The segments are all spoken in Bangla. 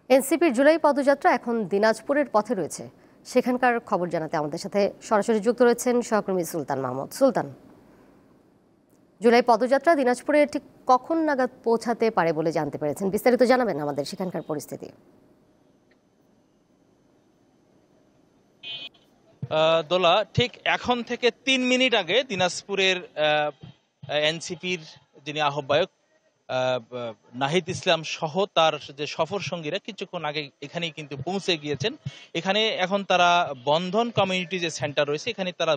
এনসিপির জুলাই পদযাত্রা এখন দিনাজপুরের পথে রয়েছে। সেখানকার খবর জানাতে আমাদের সাথে সরাসরি যুক্ত রয়েছেন সহকর্মী সুলতান মাহমুদ। সুলতান, জুলাই পদযাত্রা দিনাজপুরে ঠিক কখন নাগাদ পৌঁছাতে পারে বলে জানতে পেরেছেন? বিস্তারিত জানাবেন আমাদের সেখানকার পরিস্থিতি। দোলা, ঠিক এখন থেকে 3 মিনিট আগে দিনাজপুরের এনসিপির যিনি আহ্বায়ক নাহিদ ইসলাম সহ তার যে সফর সঙ্গীরা কিছুক্ষণ আগে এখানেই কিন্তু পৌঁছে গিয়েছেন। এখানে এখন তারা বন্ধন কমিউনিটি যে সেন্টার রয়েছে এখানে তারা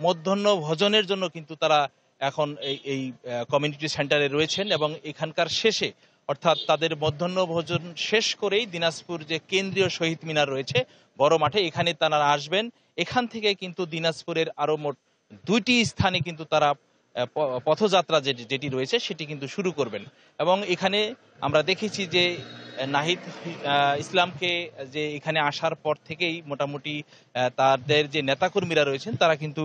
মধ্যাহ্ন ভোজনের জন্য কিন্তু তারা এখন এই কমিউনিটি সেন্টারে রয়েছেন এবং এখানকার শেষে অর্থাৎ তাদের মধ্যাহ্ন ভোজন শেষ করেই দিনাজপুর যে কেন্দ্রীয় শহীদ মিনার রয়েছে বড় মাঠে, এখানে তারা আসবেন। এখান থেকে কিন্তু দিনাজপুরের আরো মোট 2টি স্থানে কিন্তু তারা পথযাত্রা যেটি রয়েছে সেটি কিন্তু শুরু করবেন। এবং এখানে আমরা দেখেছি যে নাহিদ ইসলামকে যে এখানে আসার পর থেকেই মোটামুটি তাদের যে নেতাকর্মীরা রয়েছেন তারা কিন্তু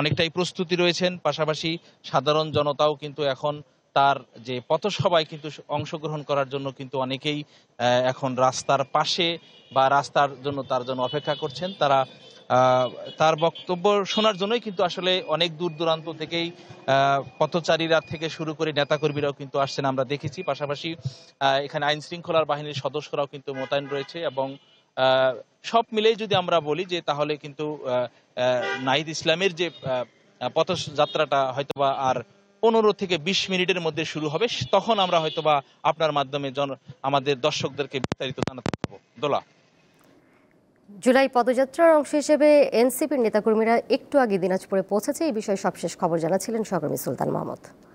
অনেকটাই প্রস্তুতি রয়েছেন। পাশাপাশি সাধারণ জনতাও কিন্তু এখন তার যে পথসভায় কিন্তু অংশগ্রহণ করার জন্য কিন্তু অনেকেই এখন রাস্তার পাশে বা রাস্তার জন্য তার জন্য অপেক্ষা করছেন। তারা তার বক্তব্য শোনার জন্যই কিন্তু আসলে অনেক দূর দূরান্ত থেকেই পথচারীরা থেকে শুরু করে নেতাকর্মীরাও কিন্তু আসছেন, আমরা দেখেছি। পাশাপাশি এখানে আইন শৃঙ্খলার বাহিনীর সদস্যরাও কিন্তু মোতায়েন রয়েছে এবং সব মিলেই যদি আমরা বলি যে তাহলে কিন্তু নাহিদ ইসলামের যে পথযাত্রাটা হয়তোবা আর 15 থেকে 20 মিনিটের মধ্যে শুরু হবে। তখন আমরা হয়তোবা আপনার মাধ্যমে আমাদের দর্শকদেরকে বিস্তারিত জানাতে পারবো। দোলা, জুলাই পদযাত্রার অংশ হিসেবে এনসিপির নেতাকর্মীরা একটু আগে দিনাজপুরে পৌঁছেছে, এই বিষয়ে সবশেষ খবর জানাচ্ছিলেন সহকর্মী সুলতান মাহমুদ।